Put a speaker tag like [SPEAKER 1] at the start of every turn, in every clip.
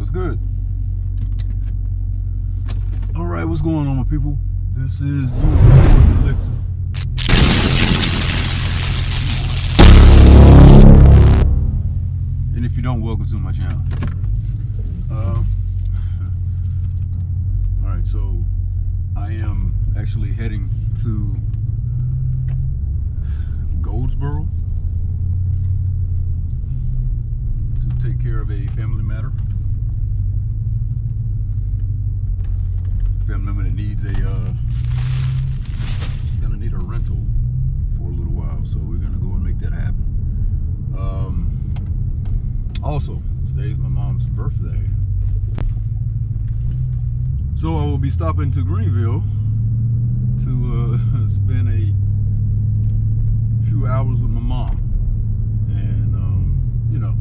[SPEAKER 1] What's good? All right, what's going on, my people? This is Euzenphoric. And if you don't, welcome to my channel. All right, so I am actually heading to Goldsboro to take care of a family matter. Family member that needs gonna need a rental for a little while, so we're gonna go and make that happen. Also, today's my mom's birthday, so I will be stopping to Greenville to spend a few hours with my mom, and you know,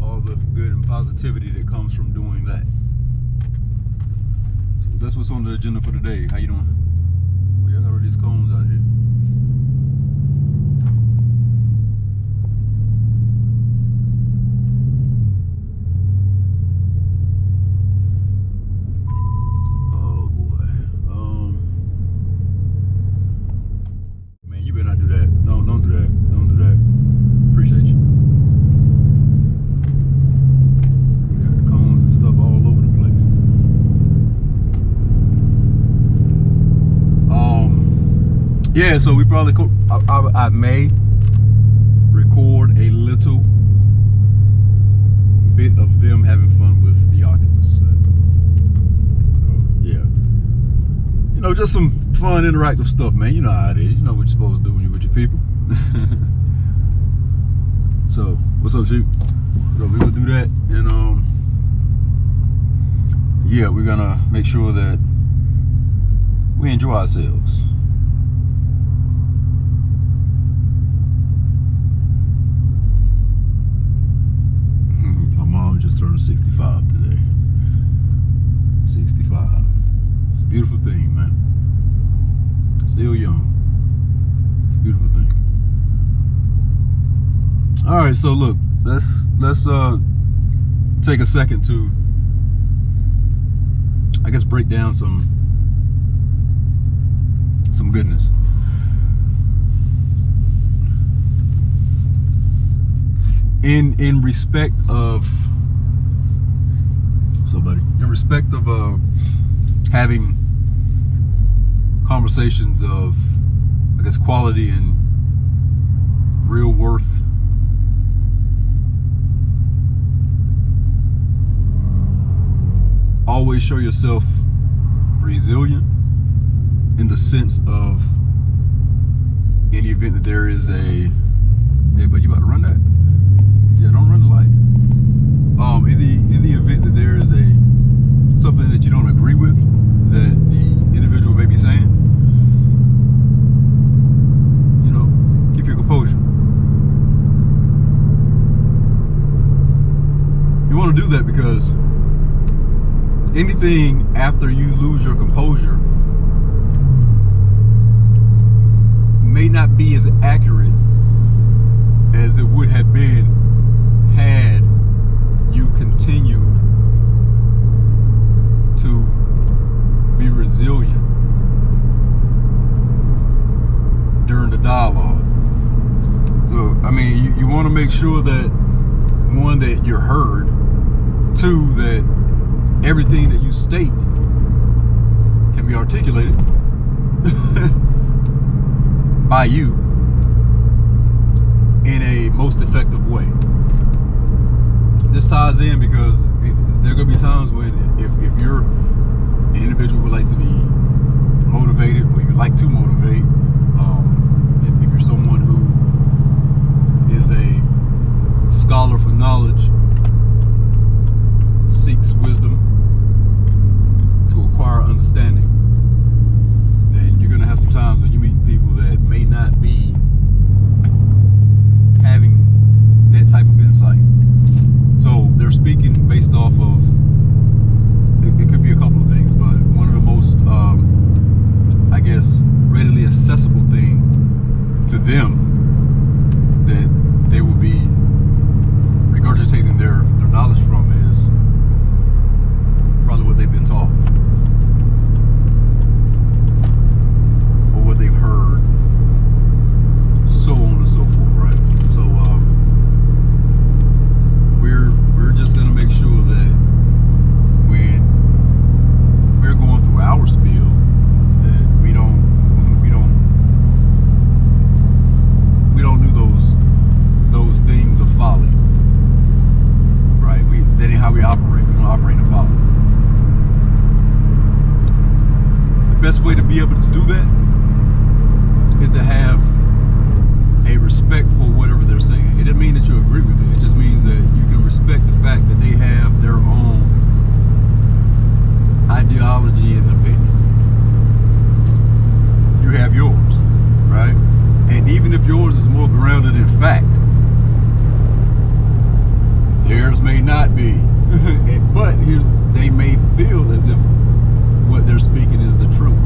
[SPEAKER 1] all the good and positivity that comes from doing that. So that's what's on the agenda for today. How you doing? Well, y'all got all these cones out here. Yeah, so we probably could, I may record a little bit of them having fun with the Oculus. So yeah, you know, just some fun, interactive stuff, man. You know how it is. You know what you're supposed to do when you're with your people. So, what's up, Chief? So we will do that, and yeah, we're gonna make sure that we enjoy ourselves. Just turned 65 today. 65. It's a beautiful thing, man. Still young. It's a beautiful thing. All right, so look, let's take a second to, I guess, break down some goodness. In respect of, in respect of having conversations of, I guess, quality and real worth, always show yourself resilient in the sense of, in the event that there is a, hey, but you about to run that? Yeah, don't run the light. In the event that there is something that you don't agree with that the individual may be saying, you know, keep your composure. You want to do that because anything after you lose your composure may not be as accurate as it would have been had you continued to be resilient during the dialogue. So, I mean, you want to make sure that, one, that you're heard, two, that everything that you state can be articulated by you in a most effective way. This ties in because there are going to be times when if you're an individual who likes to be motivated, or you like to motivate, if you're someone who is a scholar for knowledge, seeks wisdom to acquire understanding, then you're going to have some times when you meet people that may not be having that type of insight. So they're speaking based off of, it could be a couple of things, but one of the most, I guess, readily accessible thing to them that they will be regurgitating we operate. We don't operate and follow. The best way to be able to do that is to have a respect for whatever they're saying. It doesn't mean that you agree with it. It just means that you can respect the fact that they have their own ideology and opinion. You have yours, right? And even if yours is more grounded in fact, theirs may not be. But they may feel as if what they're speaking is the truth.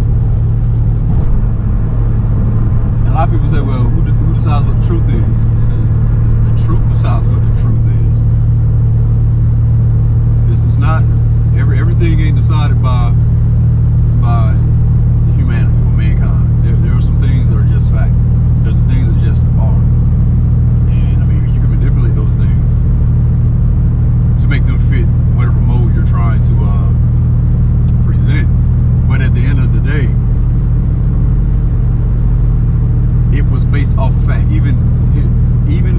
[SPEAKER 1] And a lot of people say, well, who decides what the truth is? The truth decides what the truth is. It's not, everything ain't decided by humanity or mankind. There are some things that are just fact. There's some things that just are. And I mean, you can manipulate those things to make them fit whatever mode you're trying to present. But at the end of the day, it was based off of fact. Even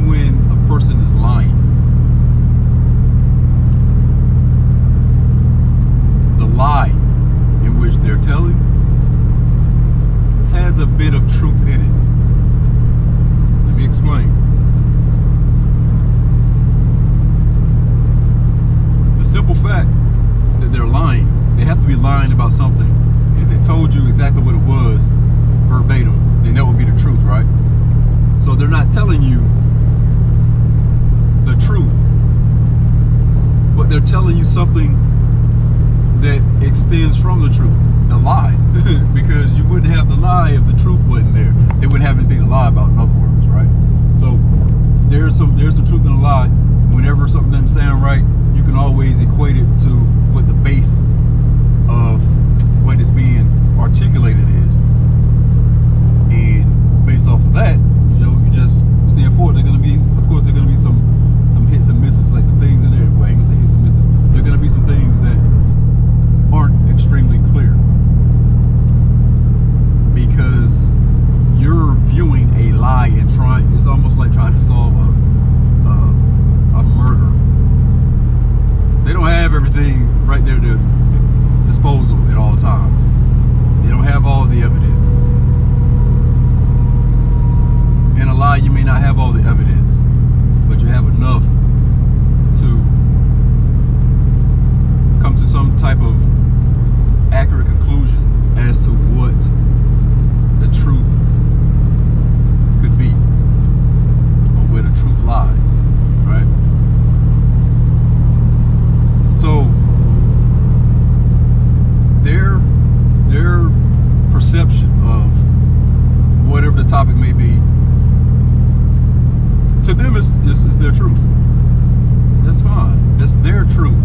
[SPEAKER 1] when a person is lying, the lie in which they're telling has a bit of truth in it. Let me explain. The simple fact that they're lying, they have to be lying about something. If they told you exactly what it was, verbatim, then that would be the truth, right? So they're not telling you the truth, but they're telling you something that extends from the truth, the lie. Because you wouldn't have the lie if the truth wasn't there. They wouldn't have anything to lie about, in other words, right? So there's some truth in a lie. Whenever something doesn't sound right, you can always equate it to what the base of what is being articulated is. And based off of that, you just stand for it. They're gonna be, of course, there are gonna be some hits and misses, like some things in there. Well, I ain't gonna say hits and misses. There are gonna be some things that aren't extremely clear, because you're viewing a lie and it's almost like trying to solve a murder. They don't have everything right there at their disposal at all times. They don't have all the evidence. In a lie, you may not have all the evidence, but you have enough to come to some type of accurate conclusion as to what the truth could be, or where the truth lies, right? So their perception of whatever the topic may be, to them is their truth. That's fine. That's their truth.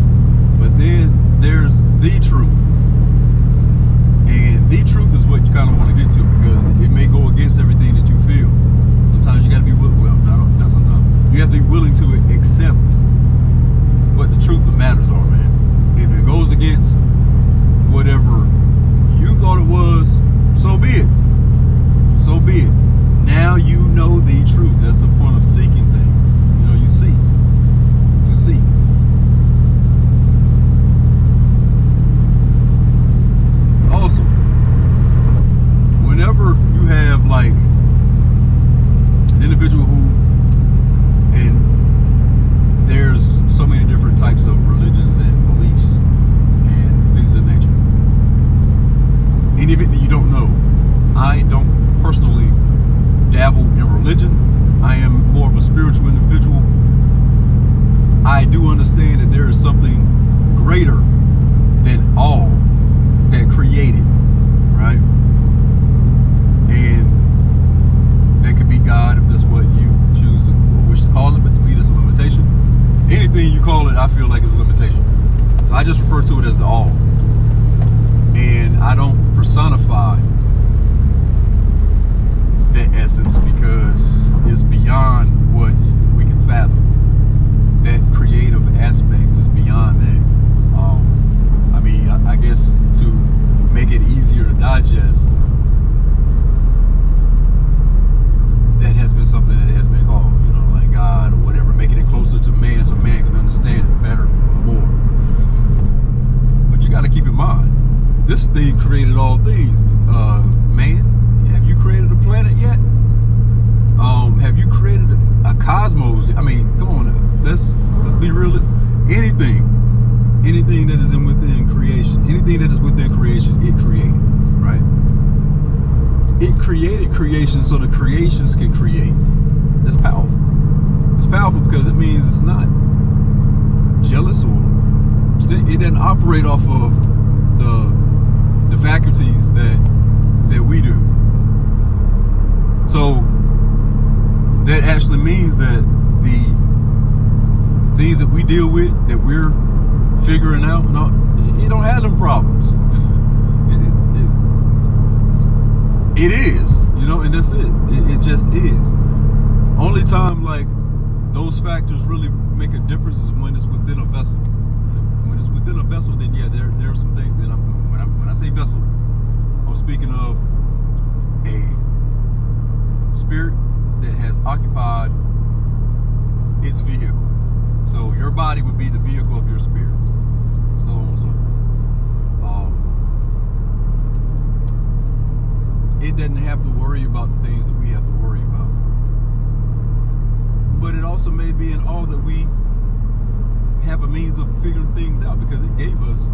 [SPEAKER 1] But then there's the truth. And the truth is what you kind of want to get to, because it may go against everything that you feel. Sometimes you got to be not sometimes. You have to be willing to accept what the truth of matters are, man. If it goes against whatever you thought it was, so be it. So be it. Now you know the truth. That's the point of seeking things. You know, you seek. You seek. Also, whenever you have like an individual and there's so many different types of religions and beliefs and things of that nature. Any of it that you don't know, I don't personally dabble in religion. I am more of a spiritual individual. I do understand that there is something greater than all that created, right? And that could be God, if that's what you choose to or wish to call it, but to me that's a limitation. Anything you call it, I feel like is a limitation. So I just refer to it as the all. And I don't personify that essence, because it's beyond what we can fathom. That creative aspect is beyond that. I mean, I guess to make it easier to digest, that has been something that has been called, you know, like God or whatever, making it closer to man so man can understand it better or more. created creation so the creations can create. That's powerful. It's powerful because it means it's not jealous, or it doesn't operate off of the faculties that we do. So that actually means that the things that we deal with, that we're figuring out, it don't have them problems. It is, you know, and that's it. It just is. Only time like those factors really make a difference is when it's within a vessel. When it's within a vessel, then yeah, there are some things that when I say vessel, I'm speaking of a spirit that has occupied its vehicle. So your body would be the vehicle of your spirit. So on and so forth. It doesn't have to worry about the things that we have to worry about. But it also may be in all that we have a means of figuring things out, because it gave us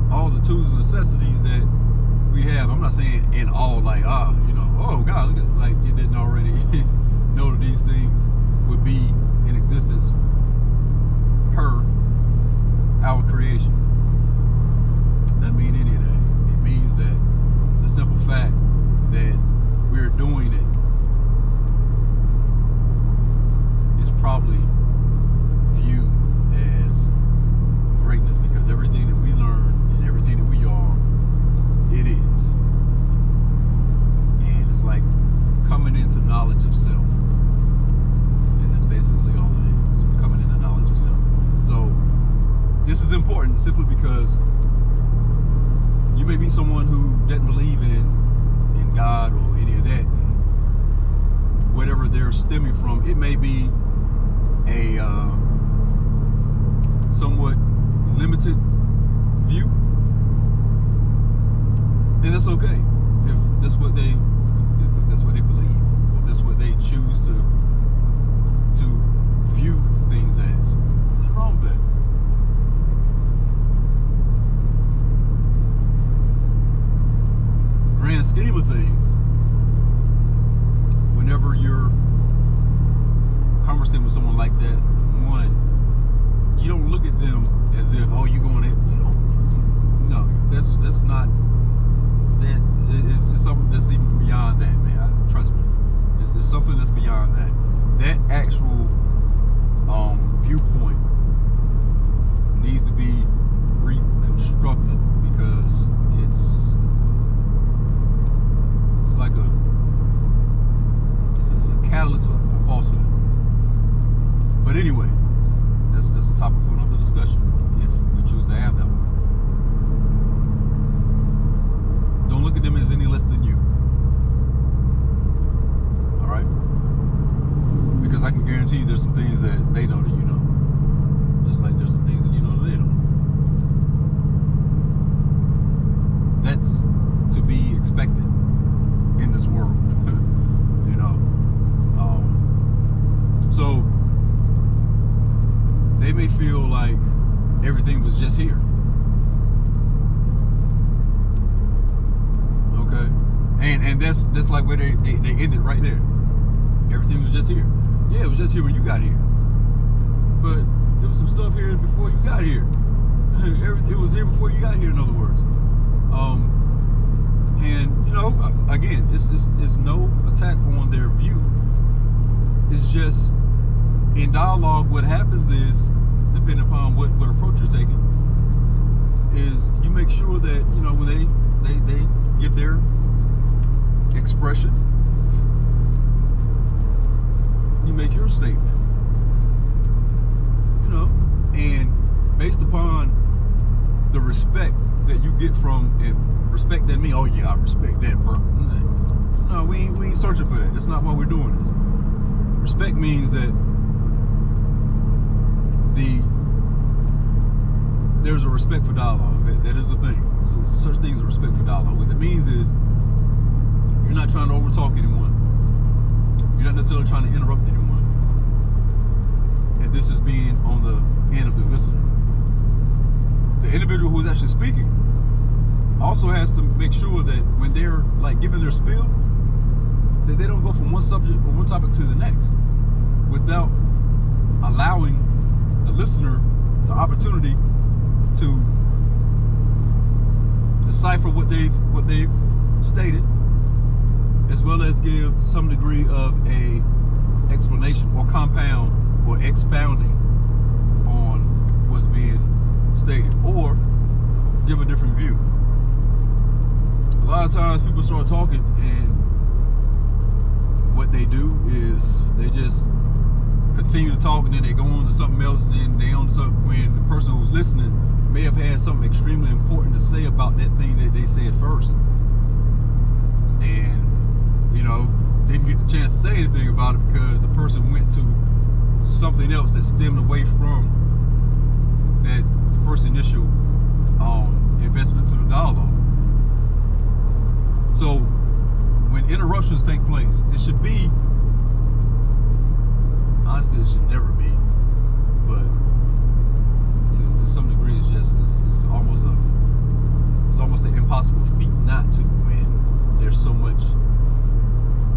[SPEAKER 1] all the tools and necessities that we have. I'm not saying in all, like, you know, oh God, look at, like, you didn't already know that these things would be in existence per our creation. Doesn't mean any of that. It means that the simple fact that we're doing it is probably viewed as greatness, because everything that we learn and everything that we are, it is. And it's like coming into knowledge of self. And that's basically all it is. Coming into knowledge of self. So this is important simply because you may be someone who doesn't believe in God or any of that, and whatever they're stemming from. It may be a somewhat limited view, and that's okay if that's what they believe, or that's what they choose to view things as. Nothing wrong with that. Grand scheme of things, whenever you're conversing with someone like that, one, you don't look at them as if, oh, you're going to, you don't, no, that's not, that it's something that's even beyond that, man. Trust me, it's something that's beyond that. That actual viewpoint needs to be reconstructed, because it's like it's a catalyst for falsehood. But anyway, that's a topic for another discussion, if we choose to have that one. Don't look at them as any less than you. Alright? Because I can guarantee you there's some things that they know that you know. Just like there's some things that you know that they don't. That's to be expected in this world. You know, so they may feel like everything was just here. Okay, and that's like where they ended right there. Everything was just here. Yeah, it was just here when you got here, but there was some stuff here before you got here. It was here before you got here, in other words. And you know, again, it's no attack on their view. It's just in dialogue, what happens is, depending upon what approach you're taking, is you make sure that, you know, when they give their expression, you make your statement. You know, and based upon the respect that you get from, and respect that mean, oh yeah, I respect that, bro. No, we ain't searching for that. That's not why we're doing this. Respect means that there's a respect for dialogue. That is a thing. So such things as respect for dialogue. What that means is you're not trying to overtalk anyone. You're not necessarily trying to interrupt anyone. And this is being on the end of the listener. The individual who's actually speaking also has to make sure that when they're like giving their spiel, that they don't go from one subject or one topic to the next without allowing the listener the opportunity to decipher what they've stated, as well as give some degree of a explanation or compound or expounding on what's being stated, or give a different view. A lot of times people start talking, and what they do is they just continue to talk, and then they go on to something else, and then they on to something when the person who's listening may have had something extremely important to say about that thing that they said first, and you know, didn't get the chance to say anything about it because the person went to something else that stemmed away from that first initial investment to the dialogue. So when interruptions take place, it should be, honestly, it should never be, but to some degree, it's almost an impossible feat not to, when there's so much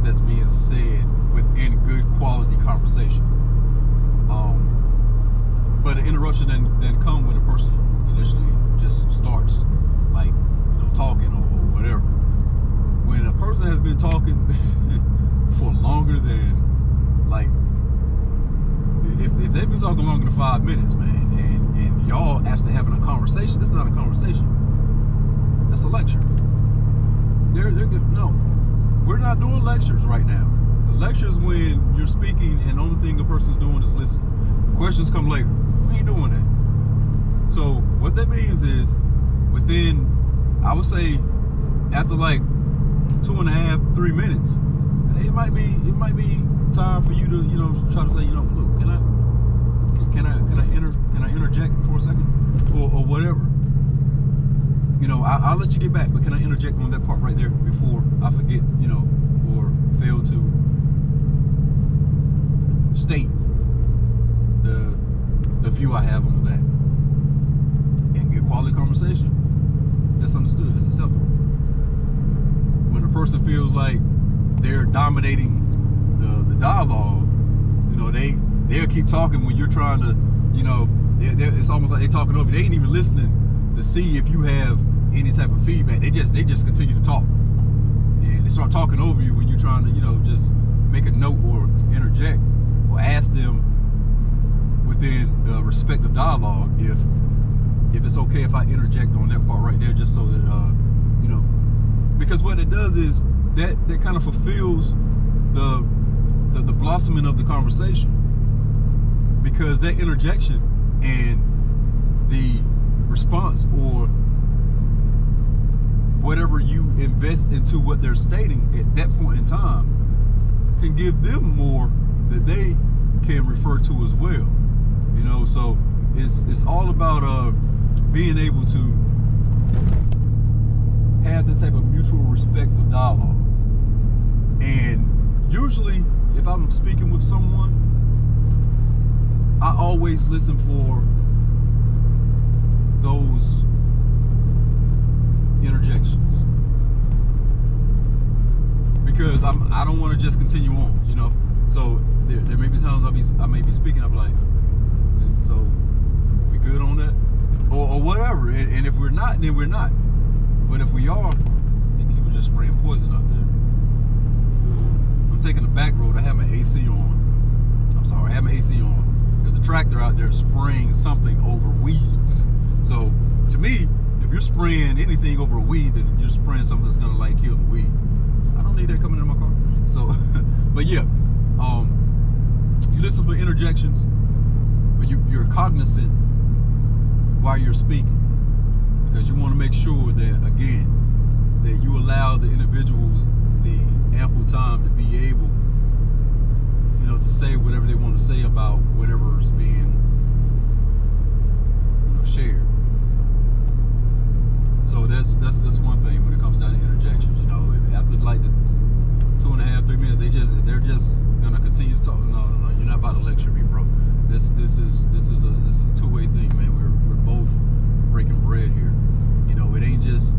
[SPEAKER 1] that's being said within good quality conversation. But an interruption then come when a person initially just starts, like, you know, talking or whatever. When a person has been talking for longer than, like, if they've been talking longer than 5 minutes, man, and y'all actually having a conversation, that's not a conversation. That's a lecture. They're good. No, we're not doing lectures right now. The lecture is when you're speaking and the only thing a person's doing is listening. Questions come later. We ain't doing that. So what that means is, within, I would say, after like 2.5, 3 minutes, it might be time for you to, you know, try to say, you know, look, can I interject for a second, or whatever. You know, I'll let you get back, but can I interject on that part right there before I forget, you know, or fail to state the view I have on that, and get quality conversation. That's understood. That's acceptable. When a person feels like they're dominating the dialogue, you know, they'll keep talking when you're trying to, you know, it's almost like they're talking over you. They ain't even listening to see if you have any type of feedback. They just continue to talk, and they start talking over you when you're trying to, you know, just make a note or interject or ask them within the respective dialogue if it's okay if I interject on that part right there, just so that you know, because what it does is that kind of fulfills the blossoming of the conversation, because that interjection and the response or whatever you invest into what they're stating at that point in time can give them more that they can refer to as well. You know, so it's all about being able to have the type of mutual respect of dialogue. And usually, if I'm speaking with someone, I always listen for those interjections, because I don't want to just continue on, you know. So there may be times I may be speaking, I'm like, so we good on that, or whatever. And if we're not, then we're not. But if we are, then he was just spraying poison out there. I'm taking the back road. I have my AC on. I'm sorry, I have my AC on. There's a tractor out there spraying something over weeds. So to me, if you're spraying anything over a weed, then you're spraying something that's gonna like kill the weed. I don't need that coming in my car. So, but yeah, you listen for interjections, but you're cognizant while you're speaking, because you want to make sure that, again, that you allow the individuals the ample time to be able, you know, to say whatever they want to say about whatever is being, you know, shared. So that's one thing when it comes down to interjections. You know, after like the 2.5, 3 minutes, they're just gonna continue to talk. No, you're not about to lecture me, bro. This is a two-way thing, man. We're both breaking bread here. You know, it ain't just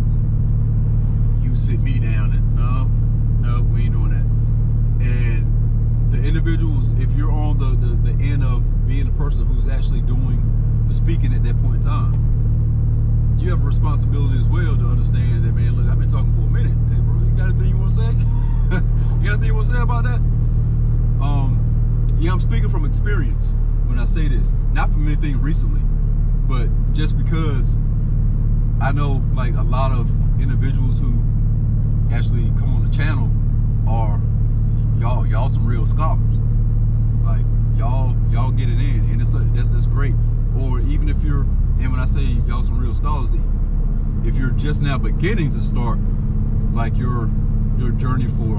[SPEAKER 1] speaking at that point in time. You have a responsibility as well to understand that, man, look, I've been talking for a minute. Hey, bro, you got anything you want to say? You got anything you want to say about that? Yeah, I'm speaking from experience when I say this. Not from anything recently, but just because I know, like, a lot of individuals who actually come on the channel are y'all some real scholars. Like, y'all get it in, and that's great. Or even if you're, and when I say y'all some real scholars, if you're just now beginning to start like your journey for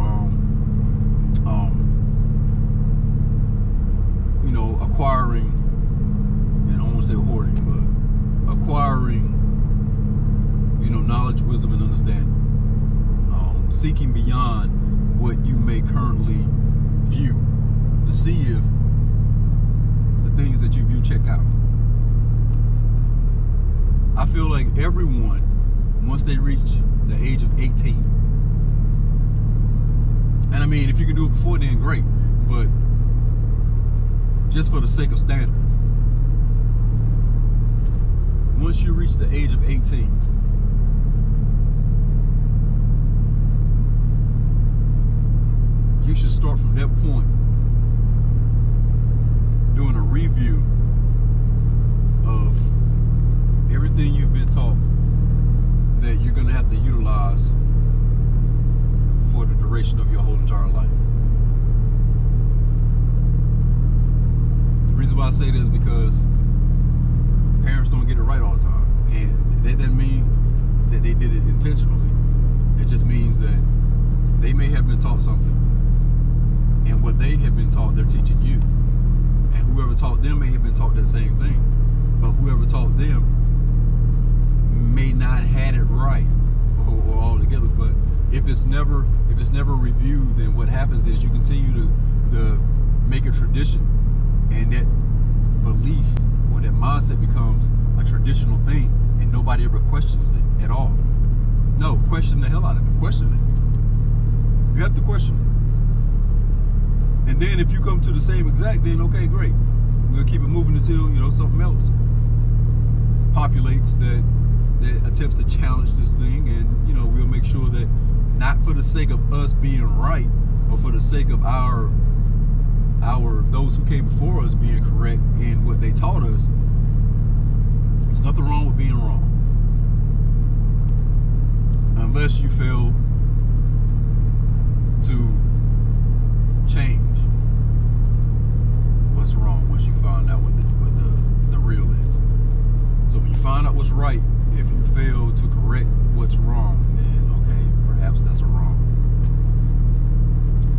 [SPEAKER 1] you know, acquiring, and I don't want to say hoarding, but acquiring, you know, knowledge, wisdom, and understanding, seeking beyond what you may currently view to see if the things that you view check out. I feel like everyone, once they reach the age of 18, and I mean, if you can do it before then, great, but just for the sake of standard, once you reach the age of 18, you should start from that point doing a review of everything you've been taught that you're going to have to utilize for the duration of your whole entire life. The reason why I say this is because parents don't get it right all the time, and that doesn't mean that they did it intentionally. It just means that they may have been taught something, and what they have been taught, they're teaching you, and whoever taught them may have been taught that same thing, but whoever taught them may not have had it right or all together. But if it's never reviewed, then what happens is you continue to make a tradition, and that belief or that mindset becomes a traditional thing, and nobody ever questions it at all. No, question the hell out of it. Question it. You have to question it. And then if you come to the same exact, then okay, great. We'll keep it moving until, you know, something else populates that attempts to challenge this thing, and, you know, we'll make sure that, not for the sake of us being right, or for the sake of our those who came before us being correct in what they taught us. There's nothing wrong with being wrong, unless you fail to change what's wrong once you find out what the real is. So when you find out what's right, if you fail to correct what's wrong, then okay, perhaps that's a wrong.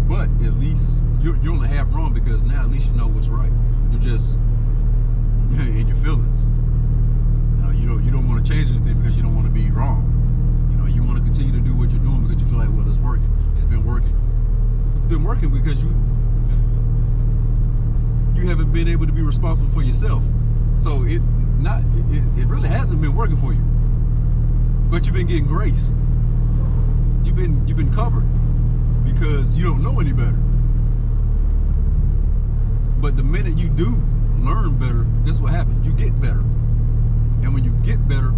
[SPEAKER 1] But at least you're only half wrong, because now at least you know what's right. You're just in your feelings. You don't want to change anything because you don't want to be wrong. You know, you want to continue to do what you're doing because you feel like, well, it's working. It's been working. It's been working because you haven't been able to be responsible for yourself. So it really hasn't been working for you. But you've been getting grace. You've been covered because you don't know any better. But the minute you do learn better, guess what happens? You get better. And when you get better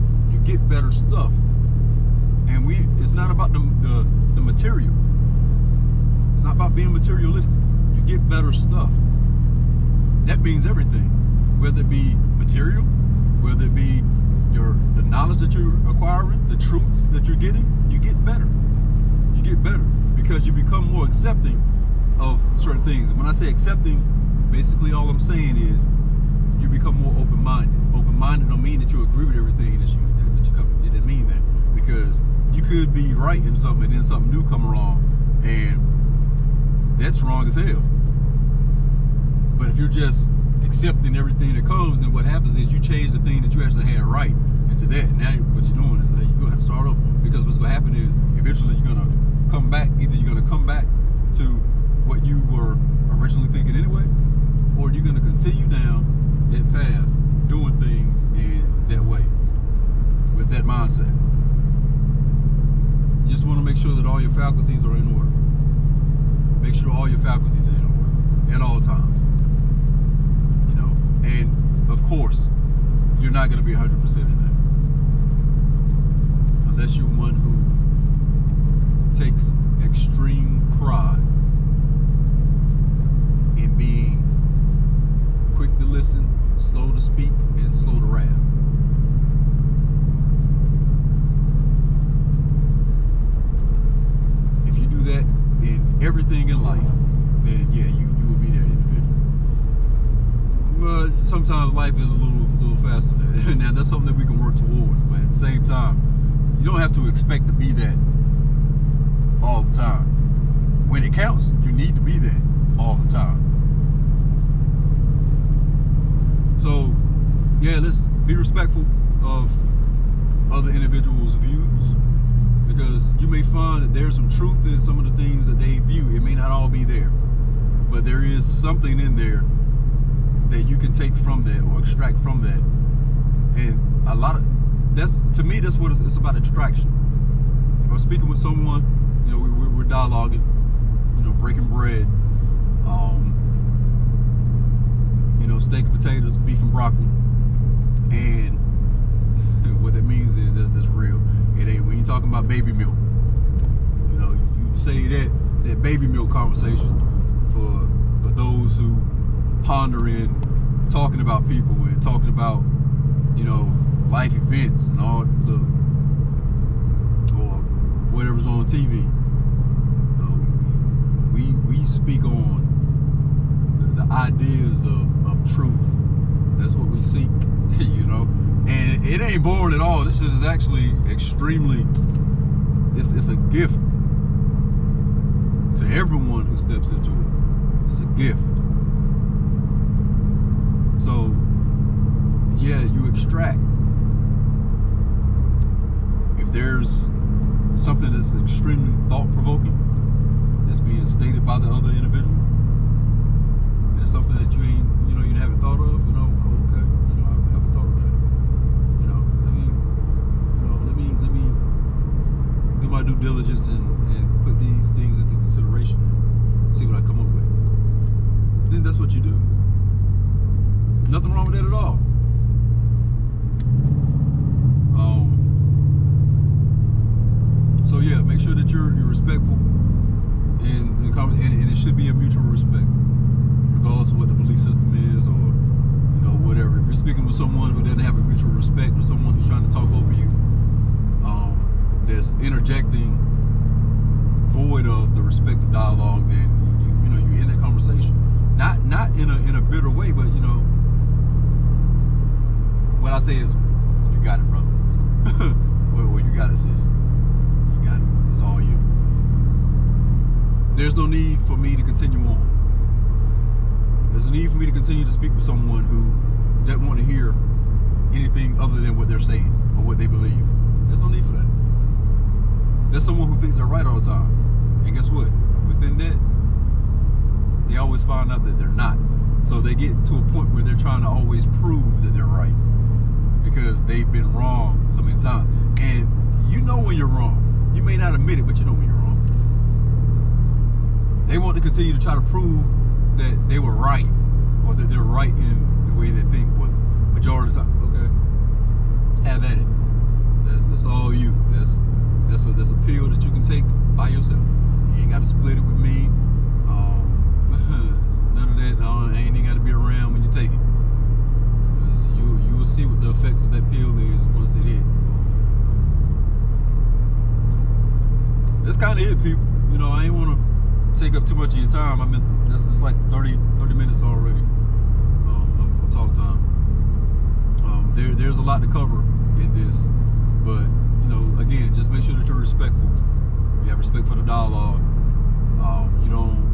[SPEAKER 1] stuff. And it's not about the material. It's not about being materialistic. You get better stuff. That means everything. Whether it be material, whether it be the knowledge that you're acquiring, the truths that you're getting, you get better. You get better because you become more accepting of certain things. And when I say accepting, basically all I'm saying is you become more open-minded. Open-minded don't mean that you agree with everything that you come. It didn't mean that, because you could be right in something and then something new come along, and that's wrong as hell. But if you're just accepting everything that comes, then what happens is you change the thing that you actually had right into that. And now what you're doing is you're gonna have to start over, because what's gonna happen is eventually you're gonna come back. Either you're gonna come back to what you were originally thinking anyway, or you're gonna continue down that path doing things in that way with that mindset. You just want to make sure that all your faculties are in order. Make sure all your faculties are in order at all times. You know, and of course, not going to be 100% in that. Unless you're one who takes extreme pride in being quick to listen, slow to speak, and slow to wrath. If you do that in everything in life, then yeah, you will be that individual. But sometimes life is a little faster than that. Now that's something that we can work towards, but at the same time, you don't have to expect to be that all the time. When it counts, you need to be that all the time. So yeah, let's be respectful of other individuals' views, because you may find that there's some truth in some of the things that they view. It may not all be there, but there is something in there that you can take from that or extract from that. And a lot of that's, to me, that's what it's about, extraction. If I'm speaking with someone, you know, we're dialoguing, you know, breaking bread, you know, steak and potatoes, beef and broccoli, and what that means is that's real. It ain't, when you're talking about baby milk, you know, you say that baby milk conversation for those who ponder in talking about people and talking about, you know, life events and all, look, or whatever's on TV. We speak on the ideas of truth. That's what we seek, you know. And it ain't boring at all. This shit is actually extremely, it's a gift to everyone who steps into it. It's a gift. So yeah, you extract. If there's something that's extremely thought-provoking that's being stated by the other individual, and it's something that you ain't, you know, you haven't thought of, you know, okay, you know, I haven't thought of that. You know, let me do my due diligence and put these things into consideration and see what I come up with. Then that's what you do. Nothing wrong with that at all. So yeah, make sure that you're respectful, and it should be a mutual respect, regardless of what the belief system is, or, you know, whatever. If you're speaking with someone who doesn't have a mutual respect, or someone who's trying to talk over you, that's interjecting void of the respective dialogue, then you know, you end that conversation. Not in a bitter way, but, you know, what I say is, you got it, bro. Well, you got it, sis. You got it. It's all you. There's no need for me to continue on. There's a need for me to continue to speak with someone who doesn't want to hear anything other than what they're saying or what they believe. There's no need for that. There's someone who thinks they're right all the time. And guess what? Within that, they always find out that they're not. So they get to a point where they're trying to always prove that they're right, because they've been wrong so many times. And you know when you're wrong. You may not admit it, but you know when you're wrong. They want to continue to try to prove that they were right, or that they're right in the way they think. Well, majority of the time, okay, have at it. That's all you. That's a pill that you can take by yourself. You ain't got to split it with me. None of that. I ain't even got to be around when you take it. You will see what the effects of that pill is once it hit. That's kind of it, people. You know, I ain't want to take up too much of your time. I mean, it's like 30 minutes already of talk time. There's a lot to cover in this, but, you know, again, just make sure that you're respectful. You have respect for the dialogue. You don't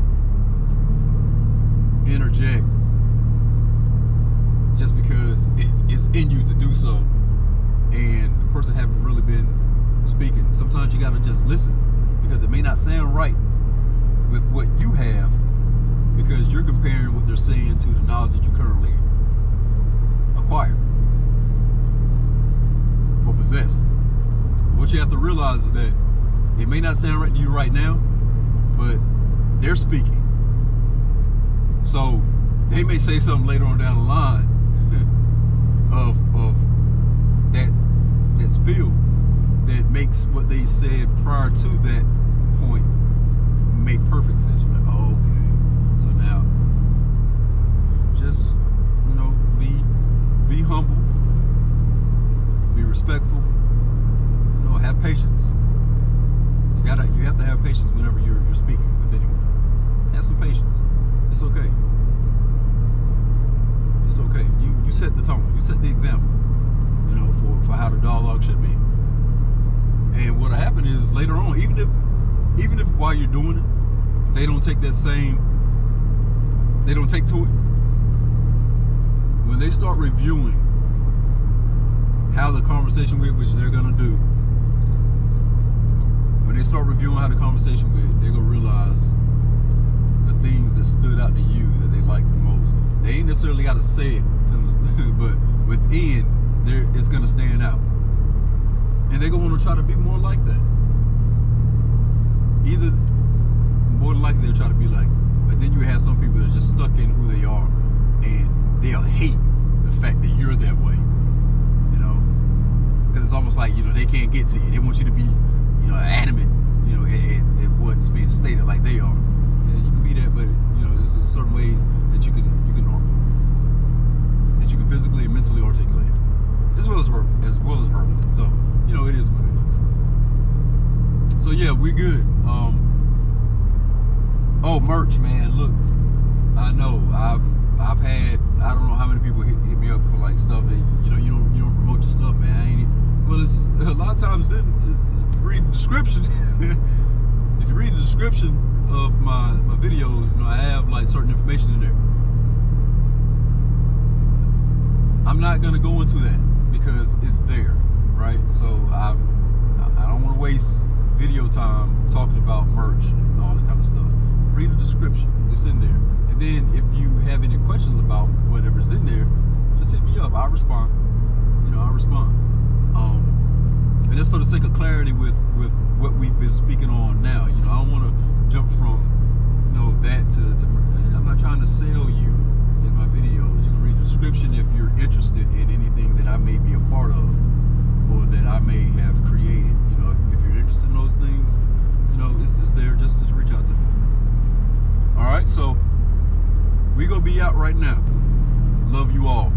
[SPEAKER 1] interject just because it's in you to do so, and the person haven't really been speaking. Sometimes you gotta just listen, because it may not sound right with what you have, because you're comparing what they're saying to the knowledge that you currently acquire or possess. What you have to realize is that it may not sound right to you right now, but they're speaking. So they may say something later on down the line of makes what they said prior to that point make perfect sense. You're like, oh, okay. So now, just, you know, be humble, be respectful, you know, have patience. You have to have patience whenever you're speaking with anyone. Have some patience. It's okay. It's okay. You set the tone. You set the example, you know, for how the dialogue should be. And what'll happen is later on, even if while you're doing it, they don't take to it. When they start reviewing how the conversation went, which they're gonna do, when they start reviewing how the conversation went, they're gonna realize the things that stood out to you that they liked the most. They ain't necessarily got to say it to them, but within there, it's gonna stand out, and they're gonna want to try to be more like that. Either more than likely they'll try to be like, but then you have some people that are just stuck in who they are, and they'll hate the fact that you're that way, you know, because it's almost like, you know, they can't get to you. They want you to be, you know, adamant, you know, at what's being stated like they are. Yeah, you can be that, but you know, there's certain ways that you can physically and mentally articulate it, as well as verbally. So, you know, it is what it is. So yeah, we're good. Oh, merch, man. Look, I know I've had, I don't know how many people hit me up for like stuff that, you know, you don't promote your stuff, man. Well, it's a lot of times if you read the description. If you read the description of my videos, you know, I have like certain information in there. I'm not gonna go into that because it's there, right? So I don't want to waste video time talking about merch and all that kind of stuff. Read the description; it's in there. And then if you have any questions about whatever's in there, just hit me up. I'll respond. You know, I'll respond. And that's for the sake of clarity with what we've been speaking on now. You know, I don't want to jump from, you know, that to I'm not trying to sell you in my videos. You can read the description if you're interested in anything that I may be a part of or that I may have created. You know, if you're interested in those things, you know, it's there. Just reach out to me. All right, so we gonna be out right now. Love you all.